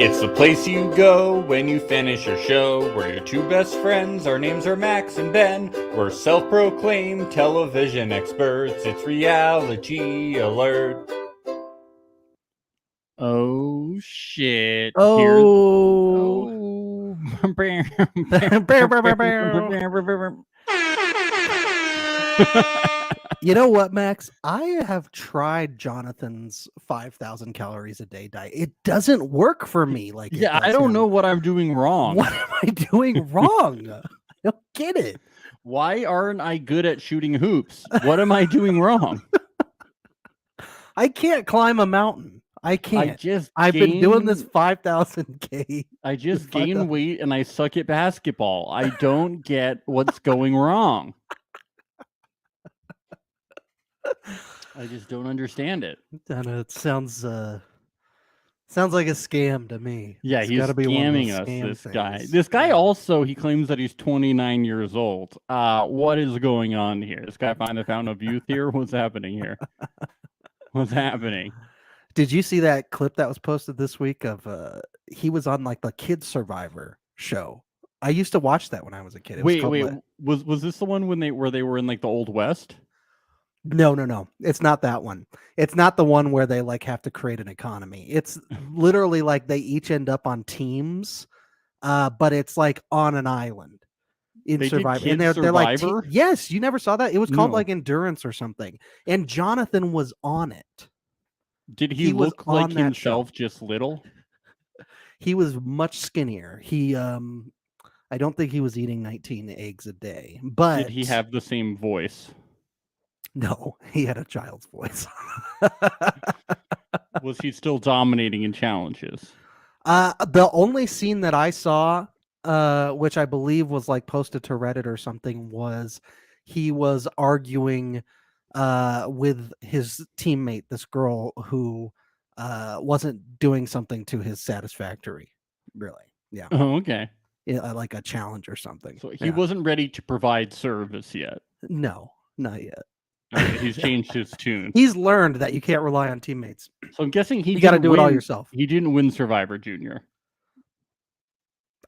It's the place you go when you finish your show. We're your two best friends. Our names are Max and Ben. We're self-proclaimed television experts. It's Reality Alert. Oh shit. Oh. You know what, Max? I have tried Jonathan's 5,000 calories a day diet. It doesn't work for me like it does I don't him. know what I'm doing wrong. What am I doing wrong? I don't get it. Why aren't I good at shooting hoops? What am I doing wrong? I can't climb a mountain. I can't. I've been doing this 5,000K. I just gain weight and I suck at basketball. I don't get what's going wrong. I just don't understand it. And it sounds like a scam to me. Yeah, It's he's gotta be scamming us, this guy. This guy also, he claims that he's 29 years old. What is going on here? This guy find the fountain of youth here? What's happening here? What's happening? Did you see that clip that was posted this week of he was on like the Kid Survivor show? I used to watch that when I was a kid. Wait, was this the one where they were in like the Old West? No. It's not that one. It's not the one where they like have to create an economy. It's literally like they each end up on teams, but it's like on an island in Survivor. And they're like, yes, you never saw that? It was called like Endurance or something. And Jonathan was on it. Did he look like himself, just little? He was much skinnier. He, I don't think he was eating 19 eggs a day. But did he have the same voice? No, he had a child's voice. Was he still dominating in challenges? The only scene that I saw, which I believe was like posted to Reddit or something, was he was arguing with his teammate, this girl who wasn't doing something to his satisfactory. Really? Yeah. Oh, okay. Yeah, like a challenge or something. So he wasn't ready to provide service yet. No, not yet. Okay, he's changed his tune. He's learned that you can't rely on teammates. So I'm guessing you got to do it all yourself. He didn't win Survivor Junior.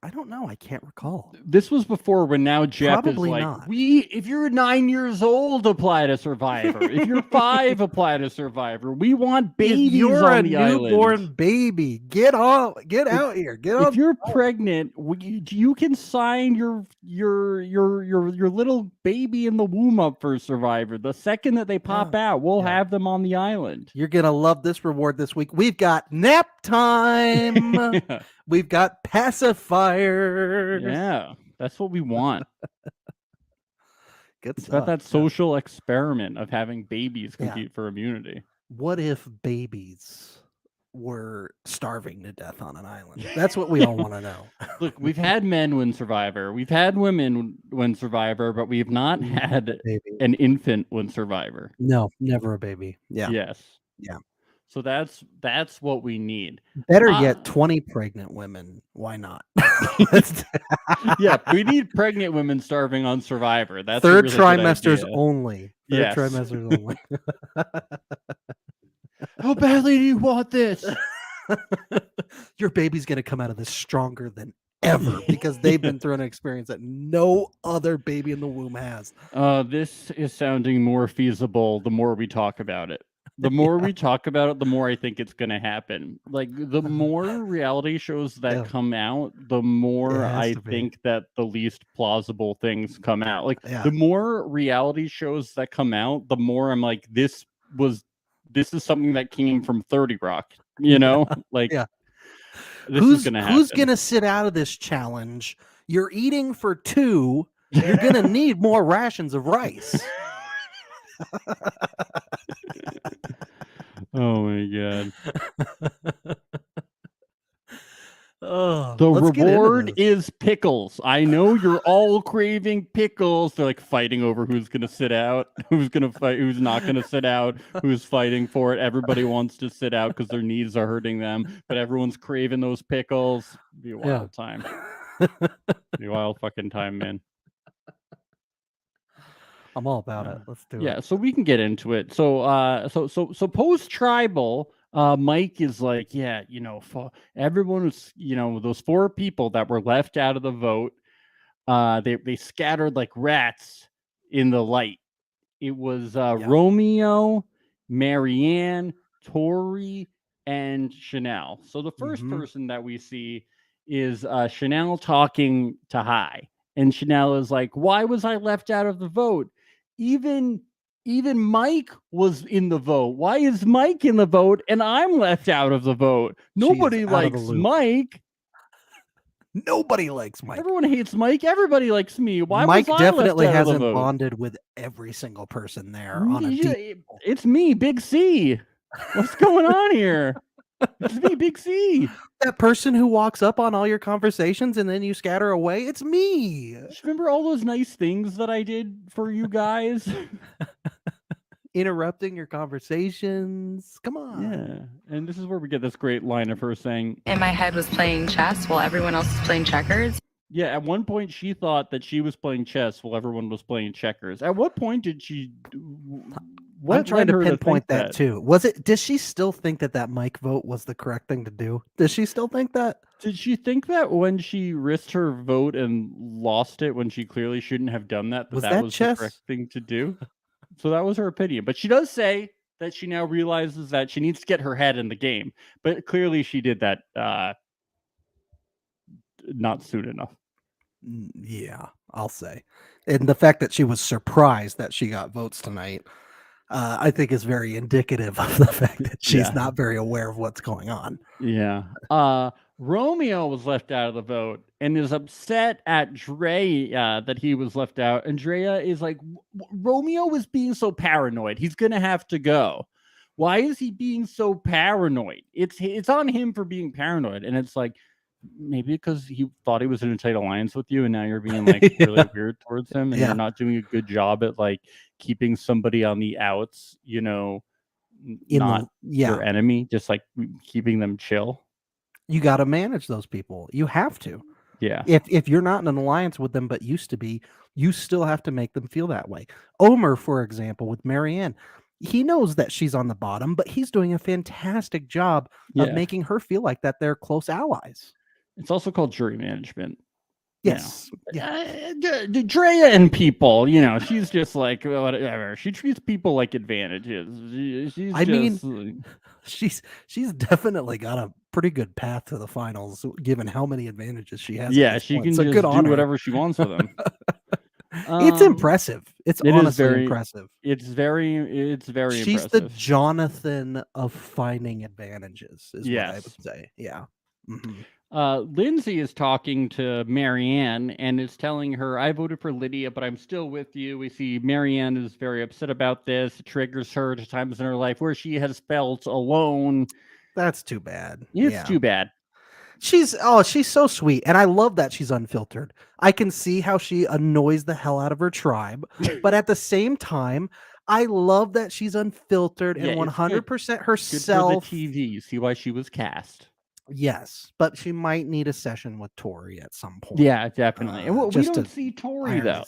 I don't know. I can't recall. This was before when now Jeff Probably is like, not. if you're 9 years old, apply to Survivor. If you're 5, apply to Survivor. We want babies you're on a the island. Newborn baby. Get out here. Get on. If you're pregnant, you can sign your little baby in the womb up for Survivor. The second that they pop out, we'll have them on the island. You're gonna love this reward this week. We've got nap time. We've got pacifiers. Yeah, that's what we want. Good it's stuff. about that social experiment of having babies compete for immunity. What if babies were starving to death on an island? That's what we all want to know. Look, we've had men win Survivor. We've had women win Survivor, but we've not had an infant win Survivor. No, never a baby. Yeah. Yes. Yeah. So that's what we need. Better yet, 20 pregnant women. Why not? Yeah, we need pregnant women starving on Survivor. That's third really trimesters only. Yes. Trimesters only. How badly do you want this? Your baby's gonna come out of this stronger than ever because they've been through an experience that no other baby in the womb has. This is sounding more feasible the more we talk about it. The more we talk about it, the more I think it's going to happen. Like, the more reality shows that come out, the more I think that the least plausible things come out. Like, the more reality shows that come out, the more I'm like, this is something that came from 30 Rock, you know? Like, this is going to happen. Who's going to sit out of this challenge? You're eating for 2. You're going to need more rations of rice. Oh my god. The reward is pickles. I know you're all craving pickles. They're like fighting over who's gonna sit out, who's gonna fight, who's not gonna sit out, who's fighting for it. Everybody wants to sit out because their knees are hurting them, but everyone's craving those pickles. Be a wild time. Be a wild fucking time, man. I'm all about it. Let's do it. Yeah, so we can get into it. So post tribal, Mike is like, yeah, everyone was, those 4 people that were left out of the vote, they scattered like rats in the light. It was Romeo, Marianne, Tori, and Chanel. So the first person that we see is Chanel talking to Hai. And Chanel is like, why was I left out of the vote? Even Mike was in the vote. Why is Mike in the vote and I'm left out of the vote? Nobody likes Mike. Nobody likes Mike. Everyone hates Mike. Everybody likes me. Why Mike was I definitely left out hasn't of the vote? bonded with every single person there on a deep. It's me, Big C. What's going on here? It's me, Big C. That person who walks up on all your conversations and then you scatter away. It's me. Just remember all those nice things that I did for you guys? Interrupting your conversations. Come on. Yeah. And this is where we get this great line of her saying, in my head was playing chess while everyone else was playing checkers. Yeah, at one point she thought that she was playing chess while everyone was playing checkers. At what point did she... I'm trying to pinpoint that too. Does she still think that Mike vote was the correct thing to do? Does she still think that? Did she think that when she risked her vote and lost it when she clearly shouldn't have done that, that was the correct thing to do? So that was her opinion. But she does say that she now realizes that she needs to get her head in the game. But clearly she did that not soon enough. Yeah, I'll say. And the fact that she was surprised that she got votes tonight, I think is very indicative of the fact that she's not very aware of what's going on. Yeah. Romeo was left out of the vote and is upset at Drea that he was left out. And Drea is like, Romeo was being so paranoid. He's going to have to go. Why is he being so paranoid? It's on him for being paranoid. And it's like, maybe because he thought he was in a tight alliance with you and now you're being like really weird towards him and you're not doing a good job at like keeping somebody on the outs, not your enemy, just like keeping them chill. You got to manage those people. You have to. Yeah. If you're not in an alliance with them, but used to be, you still have to make them feel that way. Omer, for example, with Marianne, he knows that she's on the bottom, but he's doing a fantastic job of making her feel like that they're close allies. It's also called jury management. Yes. Drea and people, she's just like, whatever. She treats people like advantages. She's definitely got a pretty good path to the finals, given how many advantages she has. Yeah, she can just do whatever she wants with them. It's impressive. It's honestly impressive. It's very impressive. She's the Jonathan of finding advantages, is what I would say. Yeah. Mm-hmm. Lindsay is talking to Marianne and is telling her, I voted for Lydia, but I'm still with you. We see Marianne is very upset about this. It triggers her to times in her life where she has felt alone. That's too bad. It's too bad. She's so sweet. And I love that she's unfiltered. I can see how she annoys the hell out of her tribe. But at the same time, I love that she's unfiltered and 100% herself. Good for the TV. You see why she was cast. Yes, but she might need a session with Tori at some point. Yeah, definitely. And we don't see Tori, though.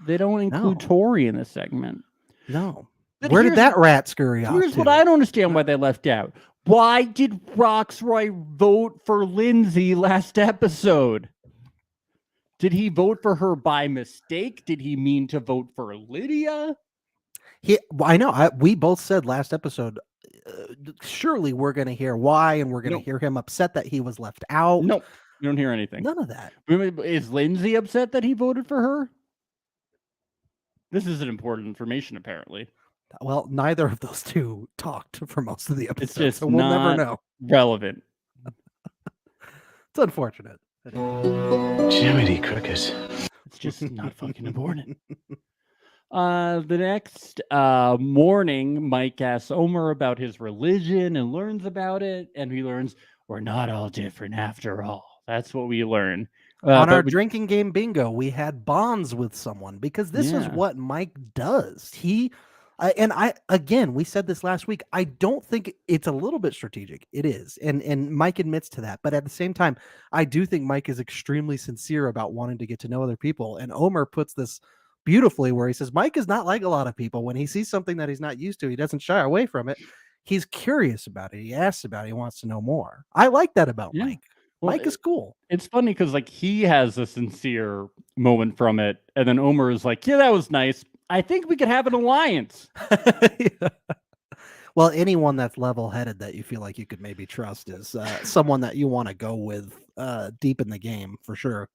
They don't include Tori in this segment. No. Where did that rat scurry off? Here's what I don't understand why they left out. Why did Roxroy vote for Lindsay last episode? Did he vote for her by mistake? Did he mean to vote for Lydia? I know. We both said last episode, surely we're going to hear why, and we're going to hear him upset that he was left out. Nope. You don't hear anything. None of that. Is Lindsay upset that he voted for her? This isn't important information, apparently. Well, neither of those two talked for most of the episode, it's just so we'll never know. Relevant. It's unfortunate. Jiminy Crickets. It's just not fucking important. The next morning, Mike asks Omer about his religion and learns about it, and he learns we're not all different after all. That's what we learn. On our drinking game bingo, we had bonds with someone because this is what Mike does. We said this last week. I don't think it's a little bit strategic. It is. And Mike admits to that. But at the same time, I do think Mike is extremely sincere about wanting to get to know other people. And Omer puts this beautifully where he says, Mike is not like a lot of people. When he sees something that he's not used to, he doesn't shy away from it. he's curious about it. He asks about it. He wants to know more. I like that about Yeah. Mike. Well, Mike is cool. It's funny because like he has a sincere moment from it, and then Omer is like, "Yeah, that was nice. I think we could have an alliance." Yeah. Well, anyone that's level-headed that you feel like you could maybe trust is someone that you want to go with deep in the game for sure.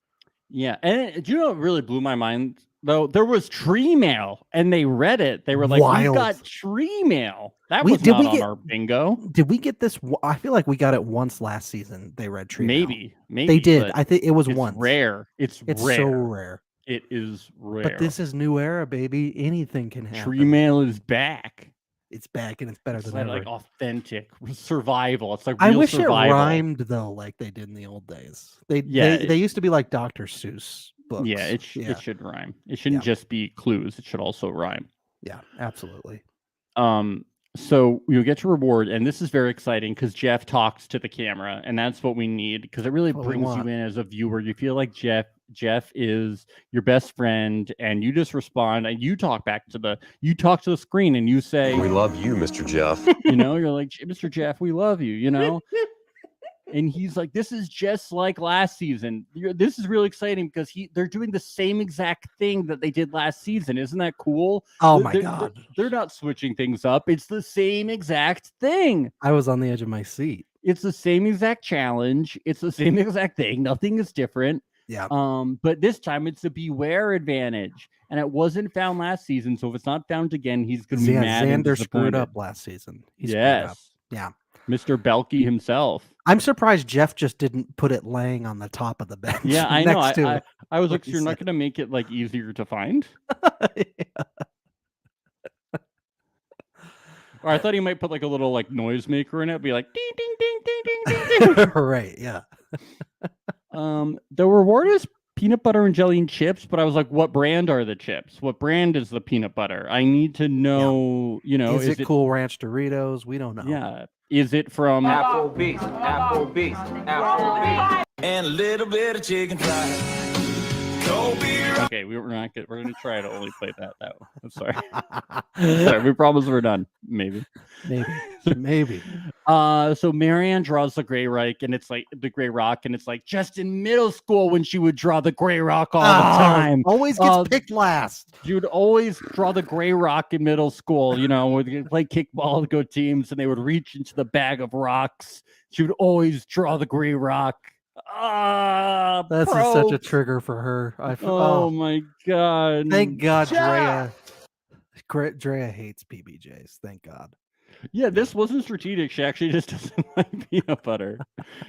Yeah, and do you know what really blew my mind though? There was tree mail, and they read it. They were like, "We Wild. got tree mail." That We- was did not we on get- our bingo. Did we get this? I feel like we got it once last season. They read tree mail. Maybe They did. but I think it was it's once. rare. It's It's so rare. It is rare. But this is new era, baby. Anything can happen. tree mail is back. It's back and it's better It's than ever. like authentic survival. It's like I real wish survival. it rhymed though, like they did in the old days. They used to be like Dr. Seuss books. Yeah, it should rhyme. It shouldn't just be clues. It should also rhyme. Yeah, absolutely. So you'll get your reward, and this is very exciting because Jeff talks to the camera, and that's what we need because it really What we brings you want. in as a viewer. You feel like Jeff is your best friend, and you just respond and you talk to the screen and you say, We love you, Mr. Jeff. you know, you're like, Mr. Jeff, we love you, you know. And he's like, this is just like last season. This is really exciting because they're doing the same exact thing that they did last season. Isn't that cool? Oh my God. They're not switching things up. It's the same exact thing. I was on the edge of my seat. It's the same exact challenge. It's the same exact thing. Nothing is different. Yeah. But this time it's a beware advantage. And it wasn't found last season. So if it's not found again, he's gonna be mad. And Xander screwed up disappointed. last season. He screwed up. Yes. Yeah. Mr. Belky himself. I'm surprised Jeff just didn't put it laying on the top of the bench. Yeah, I know. next to I was what like, so he you're not said. going to make it like easier to find? Or I thought he might put like a little like noisemaker in it, be like ding ding ding ding ding ding ding. Right, yeah. The reward is peanut butter and jelly and chips, but I was like, what brand are the chips? What brand is the peanut butter? I need to know, you know, is it Cool Ranch Doritos? We don't know. Yeah. Is it from Applebee's, and a little bit of chicken fried. Cold beer. Okay, we're gonna try to only play that. I'm sorry. Sorry, we promise we're done. Maybe. Maybe. So Marianne draws the gray rock, and it's like the gray rock, and it's like just in middle school when she would draw the gray rock all the time. Always gets picked last. She would always draw the gray rock in middle school, you know, would play kickball, go teams, and they would reach into the bag of rocks. She would always draw the gray rock. That's such a trigger for her. Oh my God. Thank God Drea hates PBJs. Thank God. Yeah, this wasn't strategic. She actually just doesn't like peanut butter.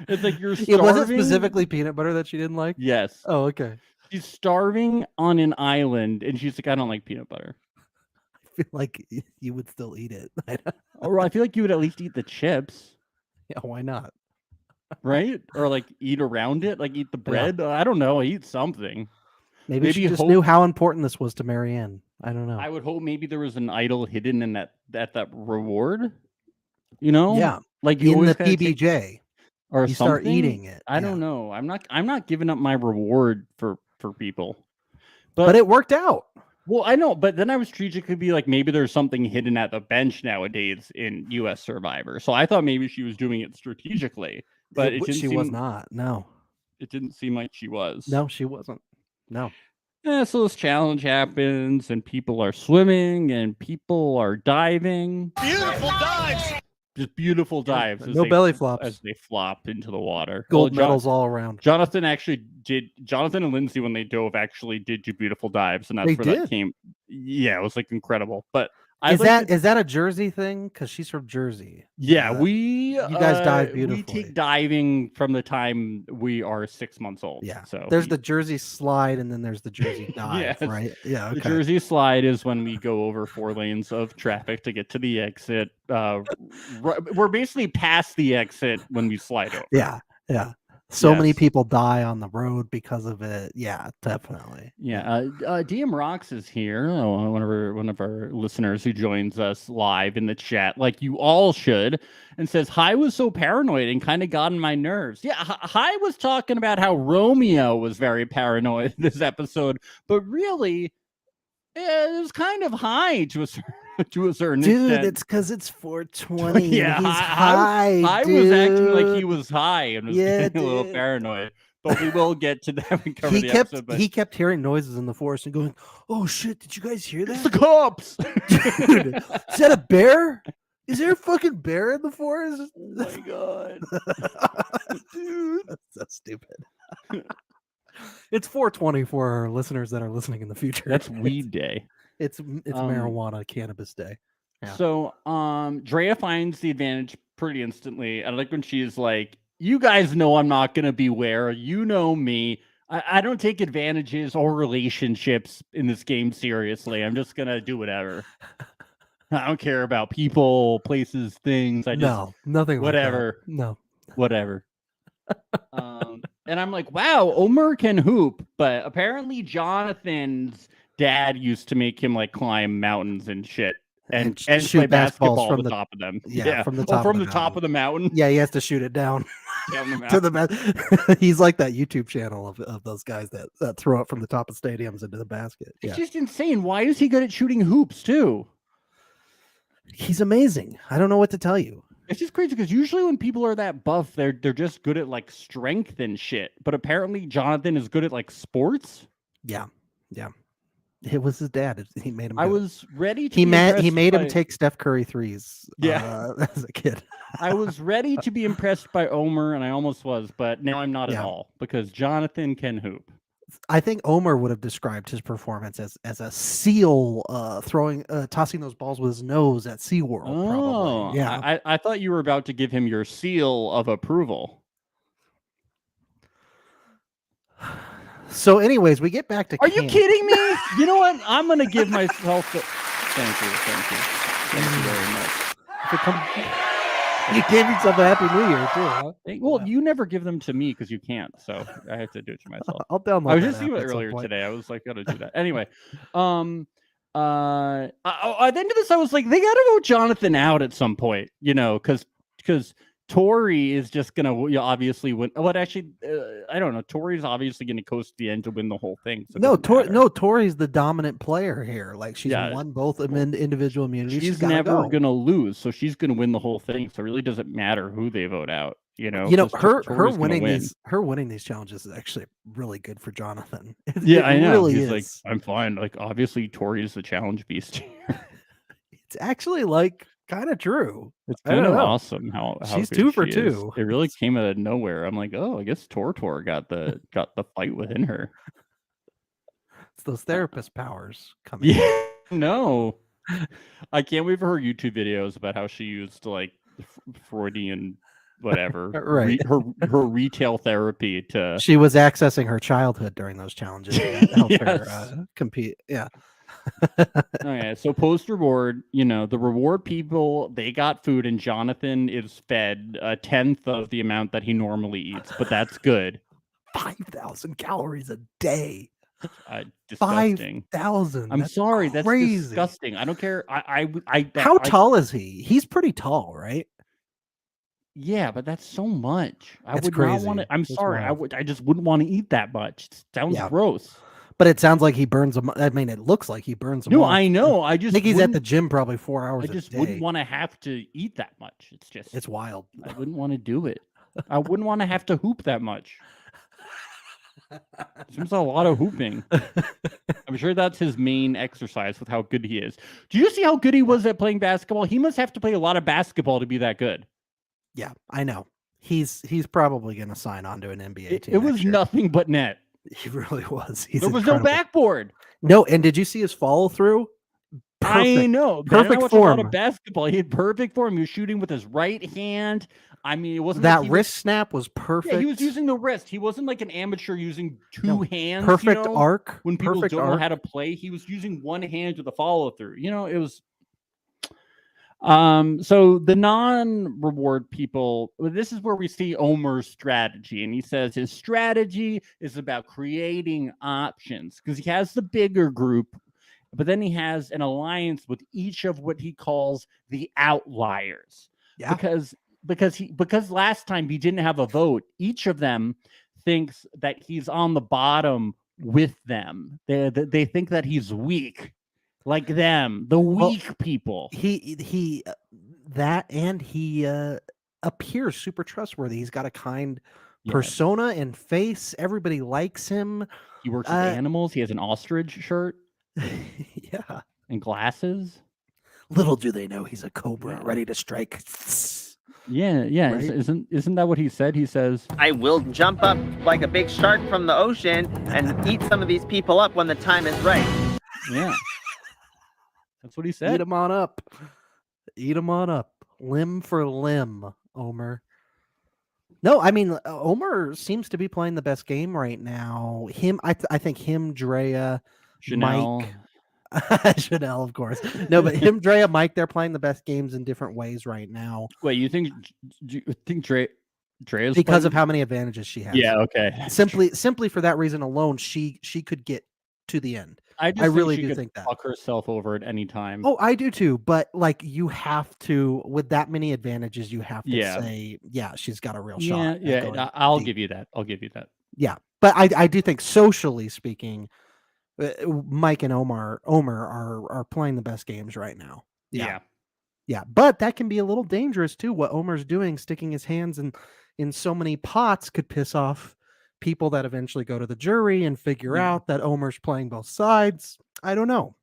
It's like you're starving. It wasn't specifically peanut butter that she didn't like? Yes. Oh, okay. She's starving on an island, and she's like, I don't like peanut butter. I feel like you would still eat it. Or I feel like you would at least eat the chips. Yeah, why not? Right? Or like eat around it, like eat the bread. I don't know. Eat something. Maybe she just knew how important this was to Marianne. I don't know. I would hope maybe there was an idol hidden in that reward. You know? Yeah. Like you in the always PBJ. Or you something. Start eating it. I don't know. I'm not giving up my reward for people. But it worked out. Well, I know, but then I was strategically be like, maybe there's something hidden at the bench nowadays in US Survivor. So I thought maybe she was doing it strategically. But she was not. No. It didn't seem like she was. No, she wasn't. No. Yeah, so this challenge happens, and people are swimming, and people are diving. Beautiful dives. Just beautiful dives. No belly flops. As they flop into the water. Gold medals all around. Jonathan and Lindsay, when they dove, actually did do beautiful dives, and that's where that came. Yeah, it was like incredible. But is that a Jersey thing? Because she's from Jersey. Yeah, you guys dive beautifully. We take diving from the time we are 6 months old. Yeah. So there's the Jersey slide, and then there's the Jersey dive, Yes. right? Yeah. Okay. The Jersey slide is when we go over 4 lanes of traffic to get to the exit. We're basically past the exit when we slide over. Yeah. Yeah. So many people die on the road because of it. Yeah, definitely. Yeah. DM Rocks is here, one of our listeners who joins us live in the chat, like you all should, and says, Hi was so paranoid and kind of got on my nerves. Yeah, Hi was talking about how Romeo was very paranoid this episode, but really, it was kind of Hi to a certain to a certain Dude, extent. it's because it's 420. Yeah, and he's high. I was acting like he dude. was high and was Yeah, getting a little dude. paranoid. But we will get to that when we cover He the kept episode. But he kept hearing noises in the forest and going, "Oh shit! Did you guys hear it's the that? cops. Dude, is that a bear? Is there a fucking bear in the forest?" Oh my god, dude, That's so stupid. It's 420 for our listeners that are listening in the future. that's weed day. It's marijuana cannabis day. Yeah. So Drea finds the advantage pretty instantly. I like when she's like, "You guys know I'm not gonna beware. You know me. I don't take advantages or relationships in this game seriously. I'm just gonna do whatever. I don't care about people, places, things. I just nothing. whatever. Like that. No, whatever." And I'm like, wow, Omer can hoop, but apparently Jonathan's dad used to make him like climb mountains and shit and shoot play basketball basketballs from the top of them. Yeah, from the top. From the top of the mountain. Yeah, he has to shoot it down. Down the to mountain. the he's like that YouTube channel of those guys that throw it from the top of stadiums into the basket. It's Yeah. just insane. Why is he good at shooting hoops too? He's amazing. I don't know what to tell you. It's just crazy because usually when people are that buff, they're just good at like strength and shit. But apparently Jonathan is good at like sports. Yeah. It was his dad. He made him. I do it. was ready to. He be made him by- take Steph Curry threes. Yeah. As a kid. I was ready to be impressed by Omer, and I almost was, but now I'm not at Yeah. all because Jonathan can hoop. I think Omer would have described his performance as a seal tossing those balls with his nose at SeaWorld. Probably. Yeah. I thought you were about to give him your seal of approval. So, anyways, we get back to. Are you camp. kidding me? You know what? I'm gonna give myself. Thank you very much. You gave yourself a happy new year too. Huh? Well, you never give them to me because you can't, so I have to do it to myself. I'll download. I was that just thinking app about at some earlier point. today. I was like, gotta do that. Anyway, at the end of this, I was like, they gotta vote Jonathan out at some point, you know, because Tori is just gonna obviously win. What actually, I don't know. Tori's obviously gonna coast the end to win the whole thing. So Tori's the dominant player here. Like she's won both individual immunities. She's never gonna lose, so she's gonna win the whole thing. So it really doesn't matter who they vote out. You know, her winning these challenges is actually really good for Jonathan. I know. Really He's is. like, I'm fine. Like, obviously, Tori is the challenge beast here. It's actually like kind of true. It's kind of awesome how she's good 2 for she 2. is. It really came out of nowhere. I'm like, oh, I guess Tor got the fight within her. It's those therapist powers coming. Yeah, no, I can't wait for her YouTube videos about how she used like Freudian whatever, right? Her retail therapy to. She was accessing her childhood during those challenges. That helped her compete. Yeah. Okay, so post reward, you know, the reward people, they got food and Jonathan is fed 1/10 of the amount that he normally eats, but that's good. 5,000 calories a day. Disgusting. 5,000. I'm sorry, crazy. That's disgusting. I don't care. How tall is he? He's pretty tall, right? Yeah, but that's so much. I would crazy. not want to. I'm It's sorry. wild. I just wouldn't want to eat that much. It sounds gross. But it sounds like he burns them. I mean, it looks like he burns them. No, off. I know. I just think he's at the gym probably 4 hours. I just a day. wouldn't want to have to eat that much. It's wild. I wouldn't want to do it. I wouldn't want to have to hoop that much. Seems a lot of hooping. I'm sure that's his main exercise with how good he is. Do you see how good he was at playing basketball? He must have to play a lot of basketball to be that good. Yeah, I know. He's probably going to sign on to an NBA team. It was nothing but net. He really was. There was no backboard. No, and did you see his follow through? I know. Perfect I form. a lot of basketball. He had perfect form. He was shooting with his right hand. I mean, it wasn't that wrist snap was perfect. Yeah, he was using the wrist. He wasn't like an amateur using two hands. Perfect arc. When people perfect don't arc. know how to play, he was using one hand with a follow through. You know, it was. So the non-reward people, this is where we see Omer's strategy, and he says his strategy is about creating options because he has the bigger group, but then he has an alliance with each of what he calls the outliers. Yeah. Because last time he didn't have a vote, each of them thinks that he's on the bottom with them. They think that he's weak. like them, the weak people. He appears super trustworthy. He's got a kind persona and face. Everybody likes him. He works with animals. He has an ostrich shirt. Yeah. And glasses. Little do they know he's a cobra ready to strike. Yeah. Right? Isn't that what he said? He says, I will jump up like a big shark from the ocean and eat some of these people up when the time is right. Yeah. That's what he said. Eat him on up. Eat him on up. Limb for limb, Omer. No, I mean, Omer seems to be playing the best game right now. I think him, Drea, Chanel. Mike, Chanel, of course. No, but him, Drea, Mike, they're playing the best games in different ways right now. Wait, you think Drea's because playing? of how many advantages she has? Yeah, okay. Simply for that reason alone, she could get to the end. I really do think that. Fuck herself over at any time. Oh, I do too. But like, you have to, with that many advantages, you have to say, yeah, she's got a real shot. Yeah, I'll give you that. Yeah, but I do think, socially speaking, Mike and Omer are playing the best games right now. Yeah. But that can be a little dangerous too. What Omer's doing, sticking his hands in so many pots, could piss off people that eventually go to the jury and figure out that Omer's playing both sides. I don't know.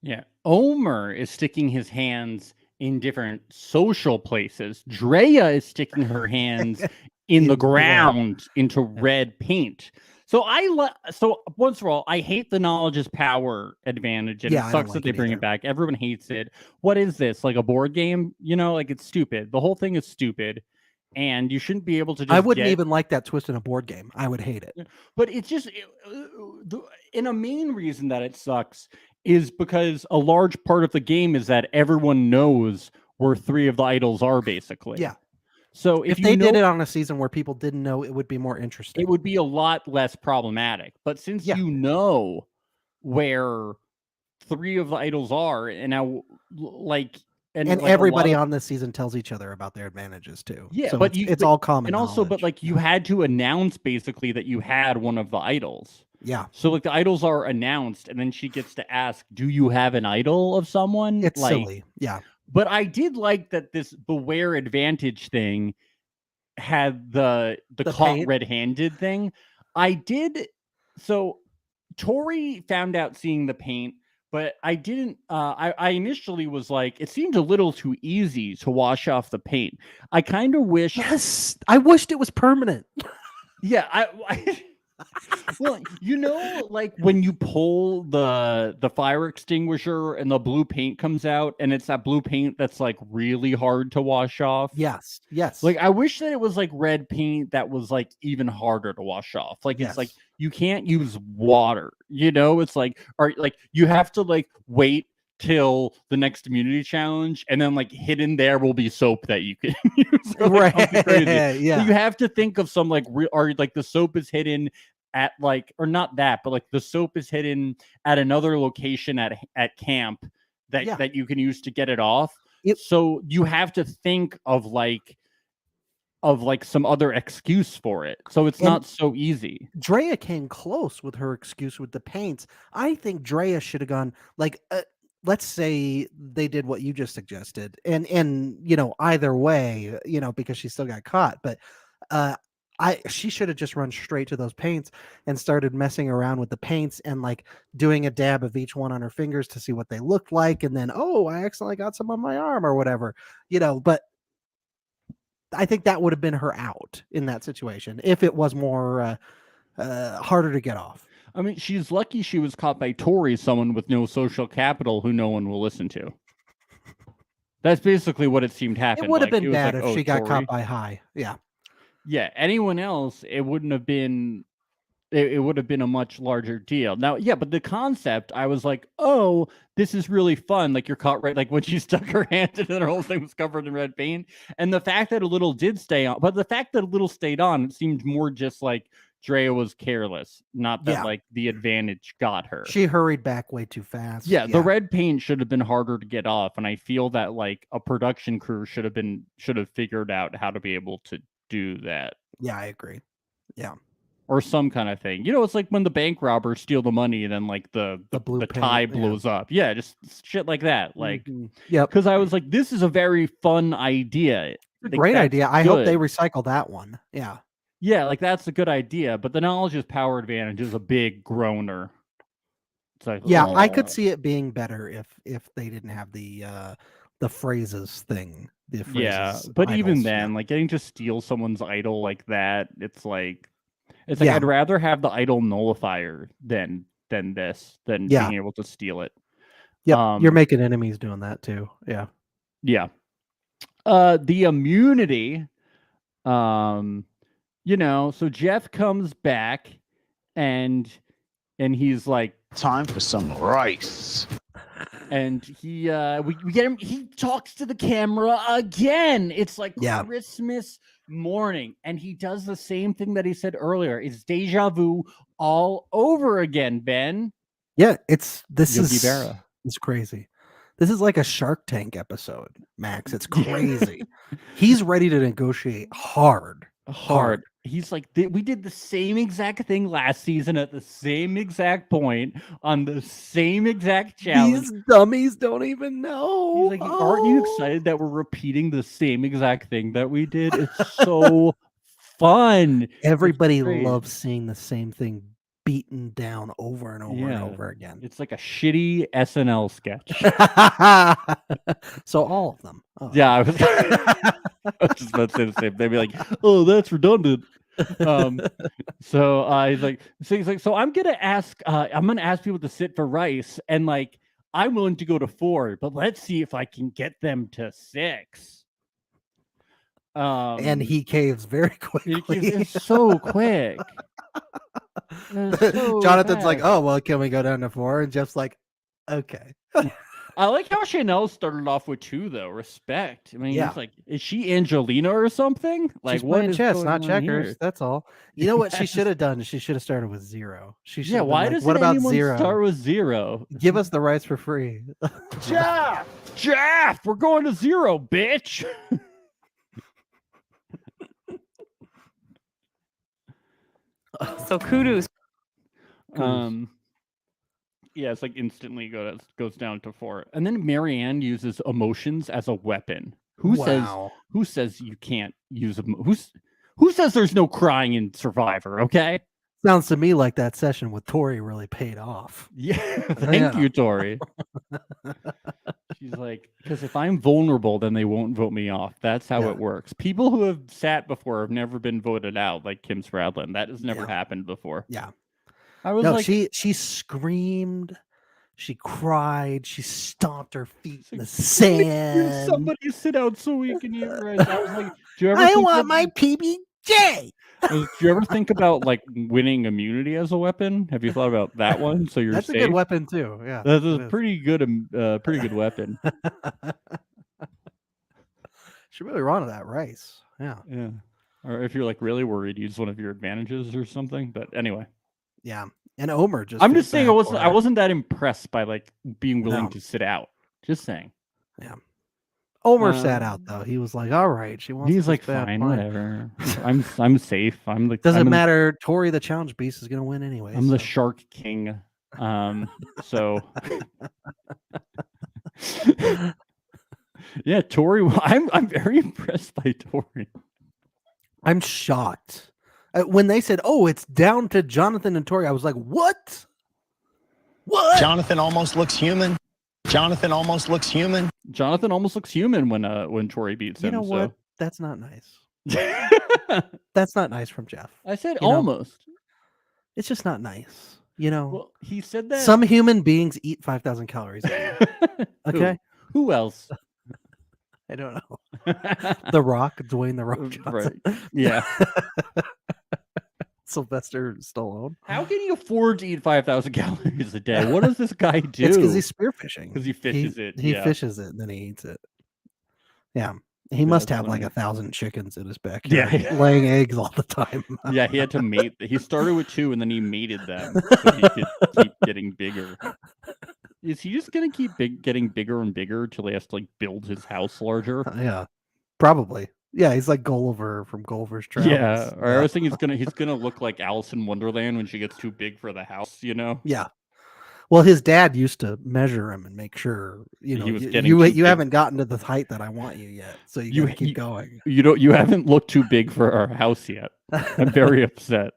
Yeah. Omer is sticking his hands in different social places. Drea is sticking her hands in the ground into red paint. So so once for all, I hate the knowledge is power advantage, and it sucks that they bring it back. Everyone hates it. What is this? Like a board game? Like, it's stupid. The whole thing is stupid. And you shouldn't be able to just I wouldn't even like that twist in a board game. I would hate it. But it's just, and a main reason that it sucks is because a large part of the game is that everyone knows where 3 of the idols are, basically. Yeah. So if they did it on a season where people didn't know, it would be more interesting. It would be a lot less problematic. But since you know where 3 of the idols are, and now, like... And everybody on this season tells each other about their advantages too. Yeah, so but it's all common. And also, but like, you had to announce basically that you had one of the idols. Yeah. So like, the idols are announced, and then she gets to ask, "Do you have an idol of someone?" It's silly. Yeah. But I did like that this beware advantage thing had the caught red-handed thing. I did. So Tori found out seeing the paint. But I didn't. I initially was like, it seemed a little too easy to wash off the paint. I kind of wish. Yes, I wished it was permanent. Yeah, well, like when you pull the fire extinguisher and the blue paint comes out, and it's that blue paint that's like really hard to wash off. Yes. Like, I wish that it was like red paint that was like even harder to wash off. Like, it's like, you can't use water, it's like, or like, you have to like wait till the next immunity challenge, and then like hidden there will be soap that you can use. Right. Yeah. So you have to think of some like, or like the soap is hidden at like, or not that, but like the soap is hidden at another location at camp that you can use to get it off. So you have to think of like some other excuse for it. So it's not so easy. Drea came close with her excuse with the paints. I think Drea should have gone like, let's say they did what you just suggested, and either way, because she still got caught, but she should have just run straight to those paints and started messing around with the paints and like doing a dab of each one on her fingers to see what they looked like, and then, oh, I accidentally got some on my arm or whatever, but I think that would have been her out in that situation if it was more harder to get off. I mean, she's lucky she was caught by Tori, someone with no social capital who no one will listen to. That's basically what it seemed happened. It would have been bad if she got caught by High. Yeah. Yeah. Anyone else, it wouldn't have been. It would have been a much larger deal. Now, yeah, but the concept, I was like, oh, this is really fun. Like, you're caught right, like when she stuck her hand in and her whole thing was covered in red paint. And the fact that a little did stay on, but the fact that a little stayed on, it seemed more just like Drea was careless, not that like the advantage got her. She hurried back way too fast. Yeah, the red paint should have been harder to get off. And I feel that like a production crew should have figured out how to be able to do that. Yeah, I agree. Yeah. or some kind of thing. It's like when the bank robbers steal the money and then like the blue tie paint, yeah. blows up. Yeah, just shit like that. Like, Yep. because I was like, this is a very fun idea. It's a Like, great that's idea. I hope they good. recycle that one. Yeah. Yeah, like that's a good idea. But the knowledge is power advantage is a big groaner. It's like, Yeah, I could oh. see it being better if they didn't have the phrases thing. The phrases Yeah, but even idols, then, yeah. like getting to steal someone's idol like that, it's like Yeah. I'd rather have the idol nullifier than Yeah. being able to steal it. Yep, you're making enemies doing that too. Yeah. Yeah. The immunity, so Jeff comes back and he's like, Time for some rice. and we get him, he talks to the camera again. It's like Yeah. Christmas morning, and he does the same thing that he said earlier. It's deja vu all over again, Ben. Yeah, this Yogi is Berra. It's crazy. This is like a Shark Tank episode, Max. It's crazy. He's ready to negotiate hard. He's like, we did the same exact thing last season at the same exact point on the same exact challenge. These dummies don't even know. He's like, aren't you excited that we're repeating the same exact thing that we did? It's so fun. Everybody loves seeing the same thing beaten down over and over and over again. It's like a shitty SNL sketch. So all of them. Oh. Yeah, I was just about to say the same. They'd be like, "Oh, that's redundant." So he's like, so I'm gonna ask people to sit for rice, and like I'm willing to go to 4, but let's see if I can get them to 6. And he caves very quickly. It's so quick. Jonathan's like, oh well, can we go down to 4? And Jeff's like, okay. I like how Chanel started off with 2 though. Respect. I mean, Yeah. he's like, is she Angelina or something? Like, She's what playing is chess, going not on checkers. here? That's all. You know what she should have done? She should have started with 0. She should. Yeah. Why like, does what about anyone 0? start with 0? Give us the rice for free. Jeff, we're going to 0, bitch. So kudos. Yeah, it's like instantly goes down to 4, and then Marianne uses emotions as a weapon. Who says you can't use who says there's no crying in Survivor? Okay. Sounds to me like that session with Tori really paid off. Yeah, thank you, Tori. She's like, because if I'm vulnerable, then they won't vote me off. That's how it works. People who have sat before have never been voted out, like Kim Spradlin. That has never happened before. Yeah. I was like, she screamed, she cried, she stomped her feet in the sand. Somebody sit out so we can eat rice. I was like, do you ever I want my PBJ. Do you ever think about like winning immunity as a weapon? Have you thought about that one? So you're That's safe? a good weapon too. Yeah, that's a pretty good weapon. Should really run to that rice. Yeah. Or if you're like really worried, use one of your advantages or something. But anyway. Yeah. And Omer just. I'm just saying I wasn't that impressed by like being willing to sit out. Just saying. Yeah. Omer sat out though. He was like, "All right, she wants." He's like, "Fine, whatever. I'm safe. I'm like, doesn't matter. Tori, the challenge beast, is gonna win anyway. I'm the Shark King." So yeah, Tori. I'm very impressed by Tori. I'm shocked when they said, "Oh, it's down to Jonathan and Tori." I was like, "What? What?" Jonathan almost looks human. Jonathan almost looks human when Tori beats him. You know what? That's not nice. So. That's not nice from Jeff. I said almost. It's just not nice. You know. Well, he said that some human beings eat 5,000 calories a day. Okay. Who else? I don't know. The Rock, Dwayne the Rock Johnson. Right. Yeah. Sylvester Stallone. How can you afford to eat 5,000 calories a day? What does this guy do? It's because he's spearfishing. Because he fishes it. He fishes it and then he eats it. Yeah. He must have like 1,000 chickens in his backyard. Yeah. Laying eggs all the time. Yeah, he had to mate. He started with 2 and then he mated them so he could keep getting bigger. Is he just going to keep getting bigger and bigger until he has to like build his house larger? Yeah. Probably. Yeah, he's like Gulliver from Gulliver's Travels. Yeah, or I was thinking he's gonna look like Alice in Wonderland when she gets too big for the house, you know? Yeah. Well, his dad used to measure him and make sure, He was you getting too big. haven't gotten to the height that I want you yet, so you gotta keep going. You haven't looked too big for our house yet. I'm very upset.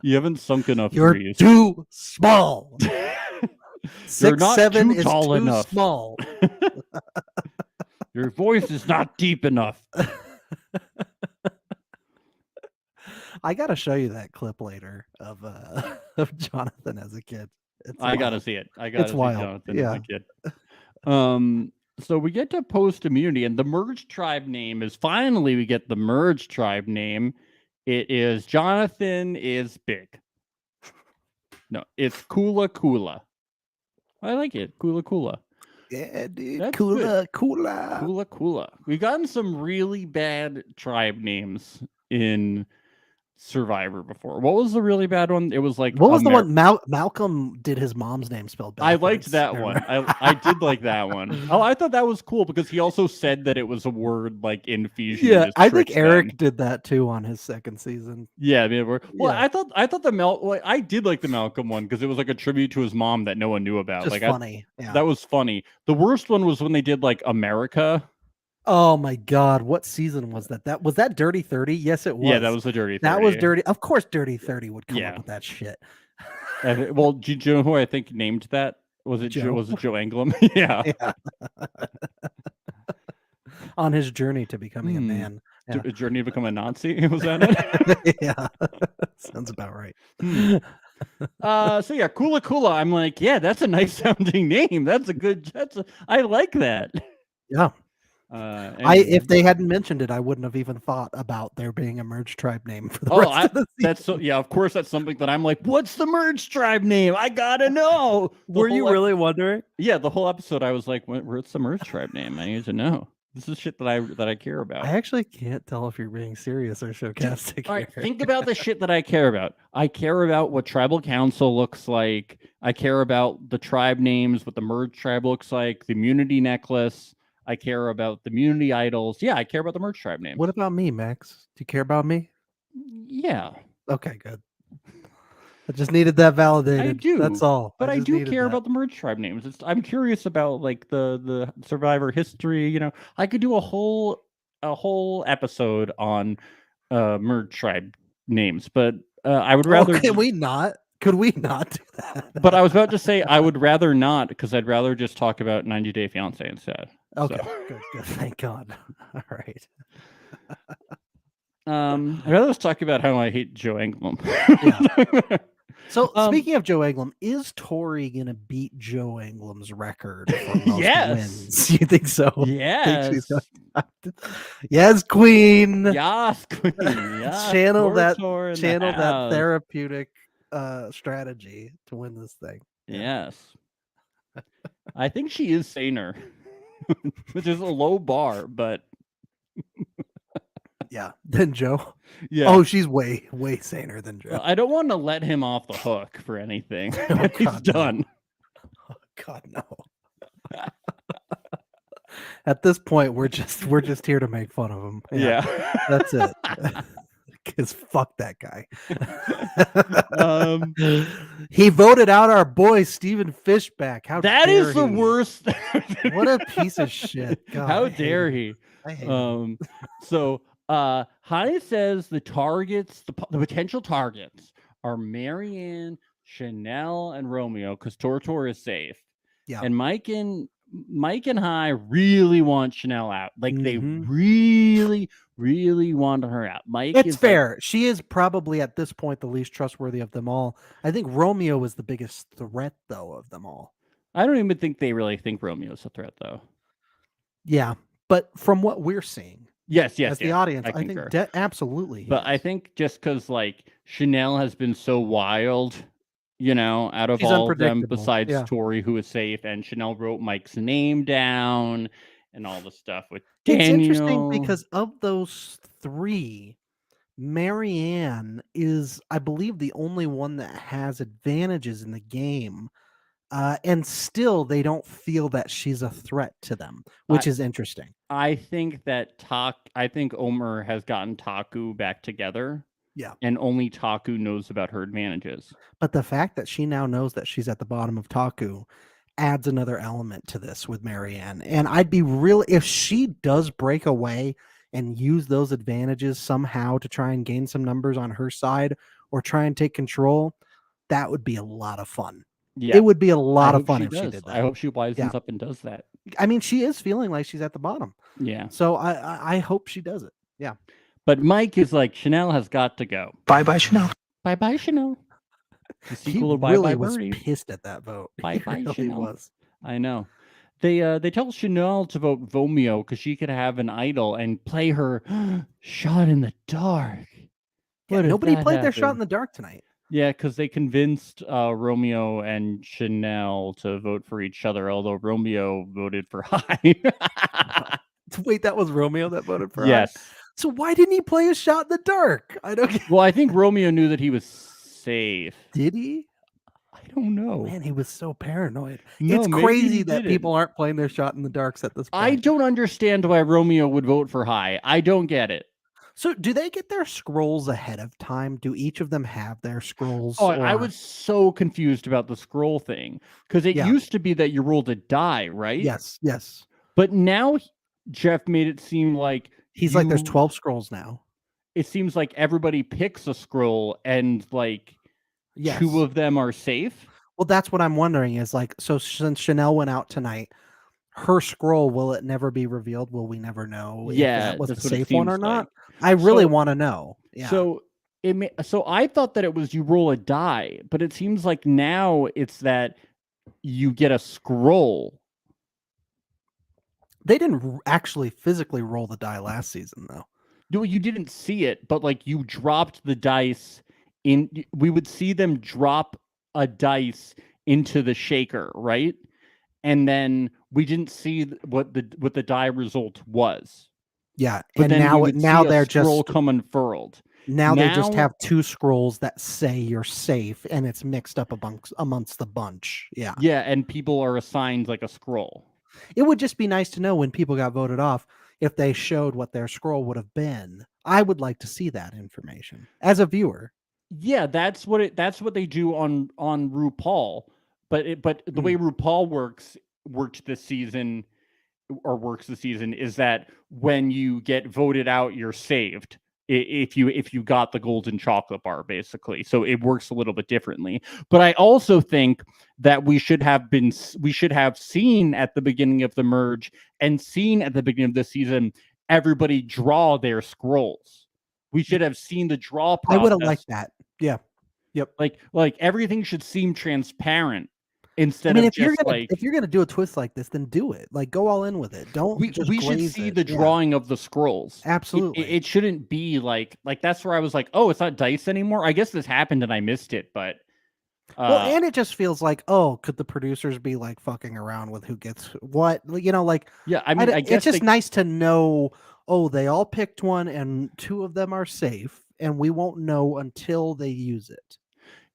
You haven't sunk enough You're trees. too small. You're not 6'7" too is tall too enough. small. Your voice is not deep enough. I gotta show you that clip later of of Jonathan as a kid. I gotta see it. I gotta It's see wild. Jonathan as a kid. So we get to post immunity, and the merged tribe name is finally we get the merged tribe name. It is Jonathan is big. No, it's Kula Kula. I like it. Kula Kula. Yeah, dude. That's Kula. Kula Kula. We've gotten some really bad tribe names in Survivor before. What was the really bad one? It was like What was the one? Malcolm did his mom's name spelled backwards. I liked that one. I did like that one. Oh, I thought that was cool because he also said that it was a word like in Fiji. Yeah, I think Eric did that too on his second season. Yeah, well, Yeah. I thought I did like the Malcolm one because it was like a tribute to his mom that no one knew about. Just like funny. Yeah. that was funny. The worst one was when they did like America. Oh my God, what season was that? Was that Dirty 30? Yes, it was. Yeah, that was the Dirty 30. That was Dirty. Of course, Dirty 30 would come Yeah. up with that shit. Well, do you know who I think named that? Was it Joe? Was it Joe Anglem? Yeah. On his journey to becoming a man. Yeah. A journey to become a Nazi? Was that it? Yeah. Sounds about right. So yeah, Kula Kula. I'm like, yeah, that's a nice sounding name. I like that. Yeah. Anyway. If they hadn't mentioned it, I wouldn't have even thought about there being a merged tribe name for the rest of the season. Of course that's something that I'm like, what's the merged tribe name? I gotta know. Were you really wondering? Yeah, the whole episode I was like, what's the merged tribe name? I need to know. This is shit that I care about. I actually can't tell if you're being serious or sarcastic. All right, think about the shit that I care about. I care about what tribal council looks like. I care about the tribe names, what the merged tribe looks like, the immunity necklace. I care about the immunity idols. Yeah, I care about the merged tribe names. What about me, Max? Do you care about me? Yeah. Okay, good. I just needed that validated. I do. That's all. But I do care about the merged tribe names. I'm curious about like the Survivor history. You know, I could do a whole episode on merged tribe names, but I would rather. Could we not do that? But I was about to say I would rather not because I'd rather just talk about 90 Day Fiancé instead. Okay, so. good. Thank God. All right. I'd rather just talk about how I hate Joe Anglem. Yeah. So speaking of Joe Anglem, is Tori gonna beat Joe Anglem's record for most wins? You think so? Yes. Yes, Queen. Yes, Queen. Yes. Channel that that therapeutic strategy to win this thing. Yes. I think she is saner, which is a low bar, but yeah, than Joe. Yeah. Oh, she's way saner than Joe. I don't want to let him off the hook for anything. Oh, He's God, done. No. Oh, God, no. At this point, we're just here to make fun of him. Yeah. That's it. Because fuck that guy. He voted out our boy Stephen Fishback. How that dare is the he? worst. What a piece of shit. God, how dare he? I hate him. So High says the targets, the potential targets are Marianne, Chanel, and Romeo because Tortor is safe. Yeah. And Mike and High really want Chanel out. Like they really want her out. Mike It's is fair. She is probably at this point the least trustworthy of them all. I think Romeo is the biggest threat though of them all. I don't even think they really think Romeo's a threat though. Yeah, but from what we're seeing, yes, as the audience, I think absolutely. But I think just because like Chanel has been so wild, you know, out of She's all of them unpredictable. besides Yeah. Tori, who is safe, and Chanel wrote Mike's name down and all the stuff with Daniel. It's interesting because of those three, Marianne is, I believe, the only one that has advantages in the game and still they don't feel that she's a threat to them, which is interesting. I think that Omer has gotten Taku back together. Yeah. And only Taku knows about her advantages. But the fact that she now knows that she's at the bottom of Taku adds another element to this with Marianne. And I'd be real if she does break away and use those advantages somehow to try and gain some numbers on her side or try and take control, that would be a lot of fun. Yeah. It would be a lot of fun if she did that. I hope she wisens up and does that. I mean, she is feeling like she's at the bottom. Yeah. So I hope she does it. Yeah. But Mike is like, Chanel has got to go. Bye-bye, Chanel. Bye-bye, Chanel. The He sequel of really Bye Bye was Birdie. pissed at that vote. Bye-bye, He really Chanel. was. I know. They tell Chanel to vote Vomio because she could have an idol and play her shot in the dark. Yeah, nobody played their shot in the dark tonight. Yeah, because they convinced Romeo and Chanel to vote for each other, although Romeo voted for High. Wait, that was Romeo that voted for Yes. High? So why didn't he play a shot in the dark? I don't get. Well, I think Romeo knew that he was safe. Did he? I don't know. Man, he was so paranoid. No, it's maybe crazy he that didn't. people aren't playing their shot in the darks at this point. I don't understand why Romeo would vote for High. I don't get it. So do they get their scrolls ahead of time? Do each of them have their scrolls? Oh, I was so confused about the scroll thing because it used to be that you rolled a die, right? Yes. But now Jeff made it seem like he's like, there's 12 scrolls now. It seems like everybody picks a scroll and like two of them are safe. Well, that's what I'm wondering is like, so since Chanel went out tonight, her scroll, will it never be revealed? Will we never know if that was a safe one or not? I really want to know. Yeah. So I thought that it was you roll a die, but it seems like now it's that you get a scroll. They didn't actually physically roll the die last season, though. No, you didn't see it, but like you dropped the dice in. We would see them drop a dice into the shaker, right? And then we didn't see what the die result was. Yeah, but and then now they're scroll just come unfurled. Now they just have two scrolls that say you're safe, and it's mixed up amongst the bunch. Yeah, yeah, and people are assigned like a scroll. It would just be nice to know when people got voted off if they showed what their scroll would have been. I would like to see that information as a viewer. Yeah, that's what they do on RuPaul. But the way RuPaul works this season is that when you get voted out, you're saved. If you got the golden chocolate bar, basically. So it works a little bit differently. But I also think that we should have seen at the beginning of the merge and seen at the beginning of the season everybody draw their scrolls. We should have seen the draw process. I would have liked that. Yeah. Yep. Like everything should seem transparent. Instead of if you're gonna do a twist like this, then do it. Like go all in with it. Don't we should see the drawing of the scrolls. Absolutely. It shouldn't be like that's where I was like, oh, it's not dice anymore. I guess this happened and I missed it, but well, and it just feels like, oh, could the producers be like fucking around with who gets what? Yeah, I mean, I guess it's just nice to know. Oh, they all picked one, and two of them are safe, and we won't know until they use it.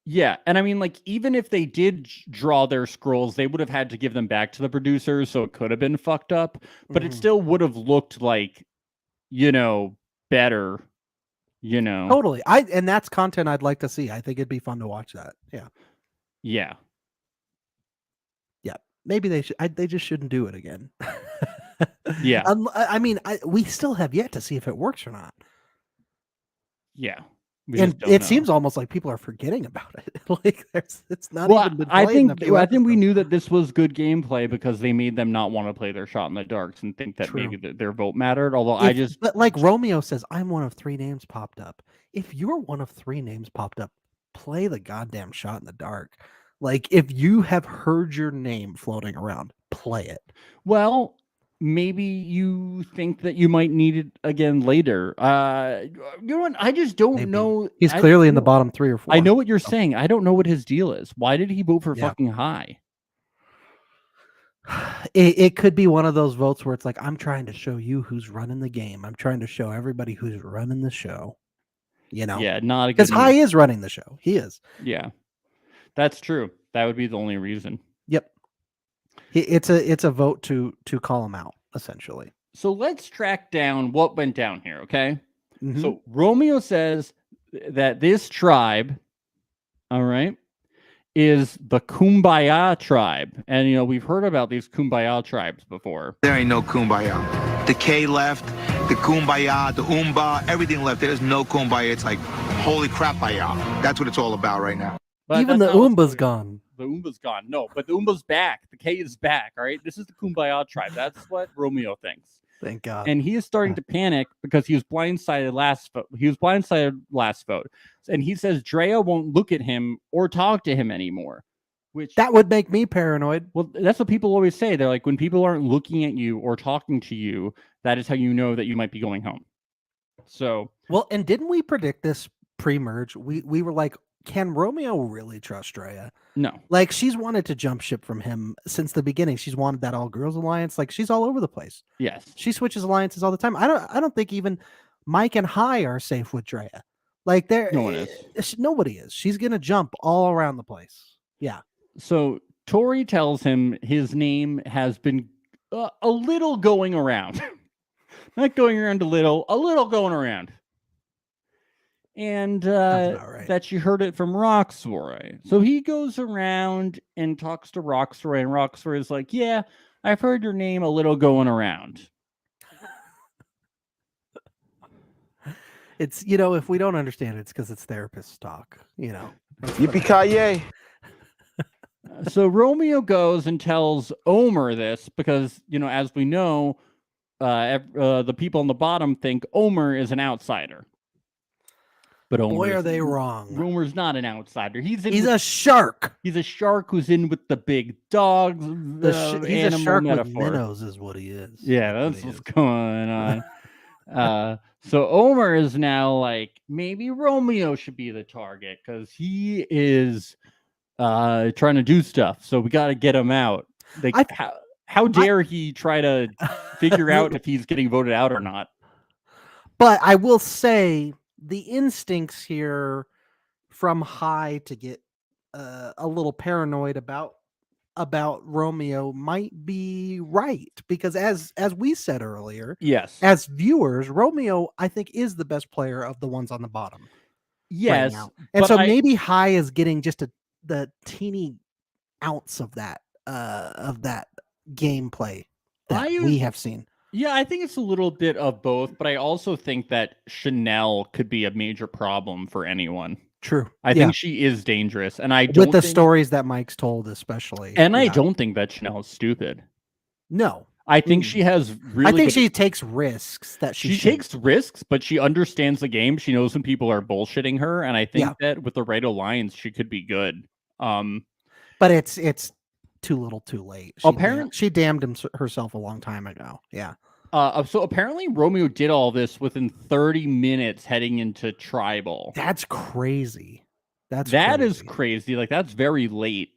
Yeah, and I mean, like, even if they did draw their scrolls, they would have had to give them back to the producers, so it could have been fucked up, but it still would have looked like, better, Totally. And that's content I'd like to see. I think it'd be fun to watch that. Yeah. Yeah. Yeah. Maybe they should. They just shouldn't do it again. Yeah. I mean, we still have yet to see if it works or not. Yeah. And it seems almost like people are forgetting about it. Like it's not even been played. I think we knew that this was good gameplay because they made them not want to play their shot in the darks and think that maybe their vote mattered. Although but like Romeo says, I'm one of 3 names popped up. If you're one of 3 names popped up, play the goddamn shot in the dark. Like if you have heard your name floating around, play it. Well, maybe you think that you might need it again later. You know what? I just don't know. He's clearly in the bottom 3 or 4. I know what you're saying. I don't know what his deal is. Why did he vote for fucking High? It could be one of those votes where it's like, I'm trying to show you who's running the game. I'm trying to show everybody who's running the show. Yeah, not because High is running the show. He is. Yeah, that's true. That would be the only reason. Yep. It's a vote to call him out, essentially. So let's track down what went down here, okay? Mhm. So Romeo says that this tribe, all right, is the Kumbaya Tribe. And, we've heard about these Kumbaya tribes before. There ain't no Kumbaya. The K left, the Kumbaya, the Umba, everything left. There's no Kumbaya. It's like, holy crap, that's what it's all about right now. But Even the that's not what's Umba's going on. gone. The Umba's gone. No, but the Umba's back. The K is back, all right? This is the Kumbaya Tribe. That's what Romeo thinks. Thank God. And he is starting to panic because he was blindsided last vote. And he says Drea won't look at him or talk to him anymore. Which that would make me paranoid. Well, that's what people always say. They're like, when people aren't looking at you or talking to you, that is how you know that you might be going home. So well, and didn't we predict this pre-merge? We were like, can Romeo really trust Drea? No. Like, she's wanted to jump ship from him since the beginning. She's wanted that all girls alliance. Like, she's all over the place. Yes. She switches alliances all the time. I don't think even Mike and Hai are safe with Drea. Like, no one is. Nobody is. She's gonna jump all around the place. Yeah. So Tori tells him his name has been a little going around. Not going around a little going around. And that she heard it from Roxroy. So he goes around and talks to Roxroy, and Roxroy is like, yeah, I've heard your name a little going around. It's, if we don't understand it, it's because it's therapist talk, Yippee-ki-yay. So Romeo goes and tells Omer this because, as we know, the people on the bottom think Omer is an outsider. But boy, are they wrong. Omer's not an outsider. He's a shark. He's a shark who's in with the big dogs. He's a shark with minnows is what he is. Yeah, that's what's going on. So Omer is now like, maybe Romeo should be the target because he is trying to do stuff. So we got to get him out. Like, how dare he try to figure out if he's getting voted out or not? But I will say the instincts here from Hai to get a little paranoid about Romeo might be right, because as we said earlier, yes, as viewers, Romeo I think is the best player of the ones on the bottom. Yes, right now. And so maybe Hai is getting just the teeny ounce of that gameplay that we have seen. Yeah, I think it's a little bit of both, but I also think that Chanel could be a major problem for anyone. True. I think she is dangerous, and I don't with the stories that Mike's told, especially. And I don't think that Chanel is stupid. No, I think she has really. I think she takes risks. She takes risks, but she understands the game. She knows when people are bullshitting her, and I think that with the right alliance, she could be good. But it's too little, too late. She damned herself a long time ago. Yeah. So apparently Romeo did all this within 30 minutes heading into Tribal. That's crazy. That is crazy. Like, that's very late.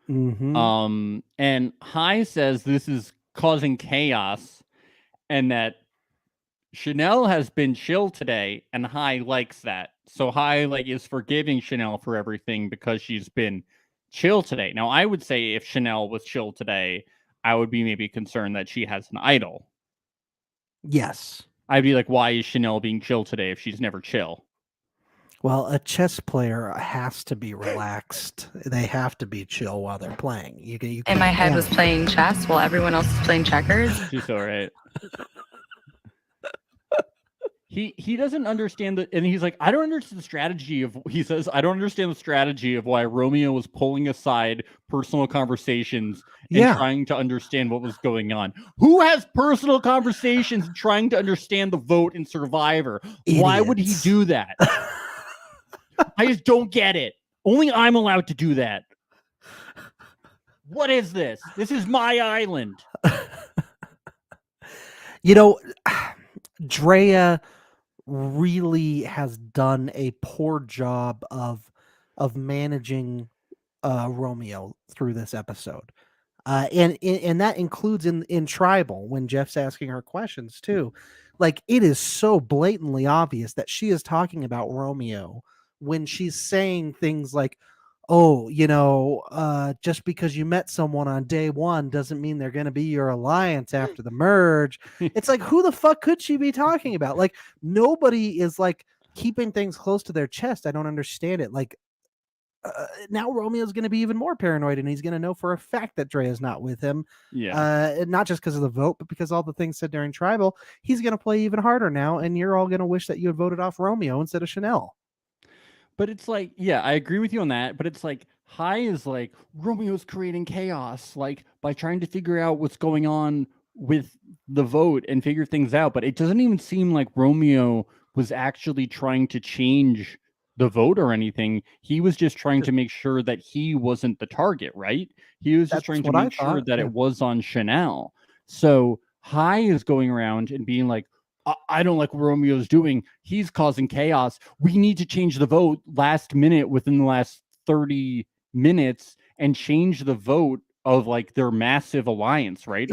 Mm-hmm. And Hai says this is causing chaos and that Chanel has been chill today, and Hai likes that. So Hai is forgiving Chanel for everything because she's been chill today. Now, I would say if Chanel was chill today, I would be maybe concerned that she has an idol. Yes. I'd be like, why is Chanel being chill today if she's never chill? Well, a chess player has to be relaxed. They have to be chill while they're playing. You and my head was playing chess while everyone else was playing checkers. She's all right. He doesn't understand that, and he's like, I don't understand the strategy of. He says, I don't understand the strategy of why Romeo was pulling aside personal conversations and trying to understand what was going on. Who has personal conversations and trying to understand the vote in Survivor? Idiots. Why would he do that? I just don't get it. Only I'm allowed to do that. What is this? This is my island. Drea really has done a poor job of managing Romeo through this episode, and that includes in Tribal when Jeff's asking her questions too. Like, it is so blatantly obvious that she is talking about Romeo when she's saying things like, oh, just because you met someone on day one doesn't mean they're going to be your alliance after the merge. It's like, who the fuck could she be talking about? Like, nobody is like keeping things close to their chest. I don't understand it. Like, now Romeo's going to be even more paranoid, and he's going to know for a fact that Dre is not with him. Yeah. Not just because of the vote, but because all the things said during Tribal. He's going to play even harder now, and you're all going to wish that you had voted off Romeo instead of Chanel. But it's like, yeah, I agree with you on that. But it's like, Hai is like, Romeo's creating chaos, like by trying to figure out what's going on with the vote and figure things out. But it doesn't even seem like Romeo was actually trying to change the vote or anything. He was just trying to make sure that he wasn't the target, right? He was just trying to make sure that it was on Chanel. So Hai is going around and being like, I don't like what Romeo's doing. He's causing chaos. We need to change the vote last minute within the last 30 minutes and change the vote of like their massive alliance, right?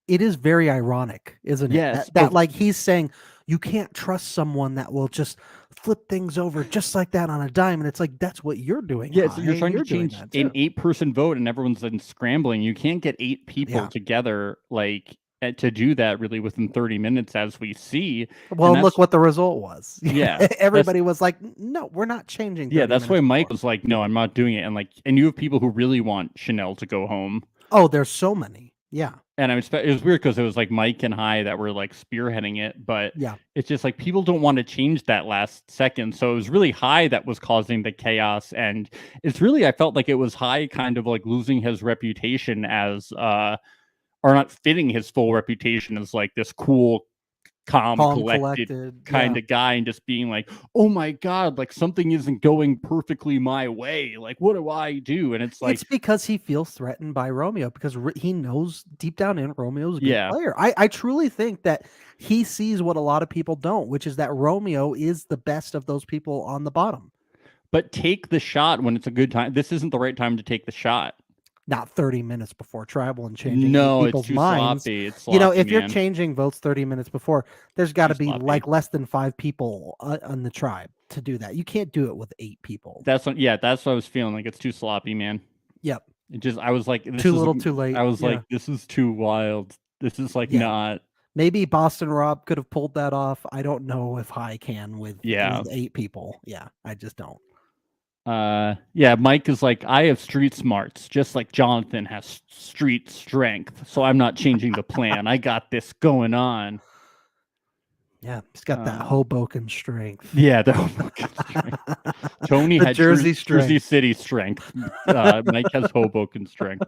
It is very ironic, isn't it? Yes, that like he's saying you can't trust someone that will just flip things over just like that on a dime, and it's like that's what you're doing. Yeah, so you're trying to change an 8-person vote, and everyone's then scrambling. You can't get 8 people together like to do that really within 30 minutes, as we see. Well, look what the result was. Yeah, everybody was like, "No, we're not changing." Yeah, that's why Mike was like, "No, I'm not doing it." And you have people who really want Chanel to go home. Oh, there's so many. Yeah. And it was weird because it was like Mike and Hai that were like spearheading it, but yeah, it's just like people don't want to change that last second. So it was really Hai that was causing the chaos, and it's really, I felt like it was Hai kind of like losing his reputation as or not fitting his full reputation as like this cool, calm collected kind of guy, and just being like, oh my god, like something isn't going perfectly my way, like what do I do? And it's like, it's because he feels threatened by Romeo, because he knows deep down in Romeo's a good player. I truly think that he sees what a lot of people don't, which is that Romeo is the best of those people on the bottom. But take the shot when it's a good time. This isn't the right time to take the shot. Not 30 minutes before Tribal and changing people's too minds. Sloppy. It's sloppy, if you're changing votes 30 minutes before, there's got to be like less than 5 people on the tribe to do that. You can't do it with 8 people. That's what I was feeling, like it's too sloppy, man. Yep. I was like, too little, too late. I was like, this is too wild. This is like not. Maybe Boston Rob could have pulled that off. I don't know if Hai can with 8 people. Yeah, I just don't. Mike is like, I have street smarts just like Jonathan has street strength, so I'm not changing the plan. I got this going on. Yeah, he's got that Hoboken strength. Yeah, the Hoboken strength. Tony had Jersey City strength. Mike has Hoboken strength.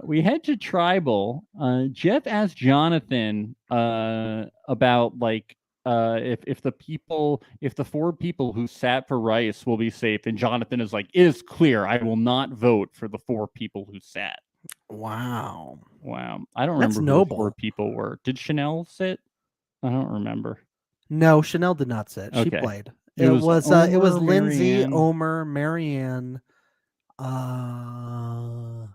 We head to Tribal. Jeff asked Jonathan about like if the 4 people who sat for Rice will be safe, and Jonathan is like, it is clear I will not vote for the 4 people who sat. Wow. I don't remember who the 4 people were. Did Chanel sit? I don't remember. No, Chanel did not sit. She played. It was Lindsay, Omer, Marianne, and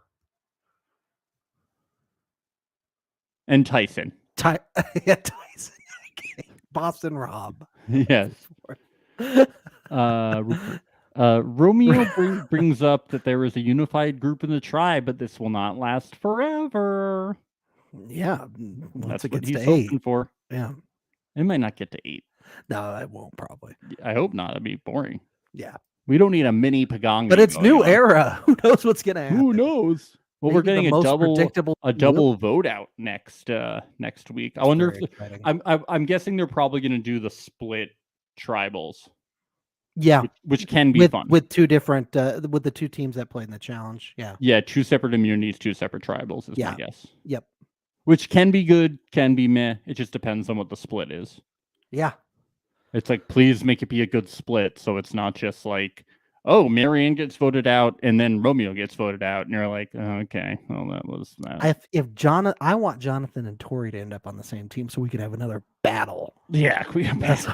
Tyson. Tyson. Boston Rob. Yes. Romeo brings up that there is a unified group in the tribe, but this will not last forever. Yeah, that's what he's hoping for. Yeah, it might not get to 8. No, it won't probably. I hope not. It'd be boring. Yeah, we don't need a mini Pagong. But it's new era. Who knows what's gonna happen? Who knows? Well, we're getting a double vote out next week. I wonder if I'm guessing they're probably going to do the split tribals. Yeah, which can be fun with 2 different with the 2 teams that played in the challenge. Yeah, 2 separate immunities, 2 separate tribals is my guess. Yep. Which can be good, can be meh. It just depends on what the split is. Yeah. It's like, please make it be a good split, so it's not just like, oh, Marianne gets voted out and then Romeo gets voted out, and you're like, oh, okay, well, that was that. I want Jonathan and Tori to end up on the same team so we could have another battle. Yeah, because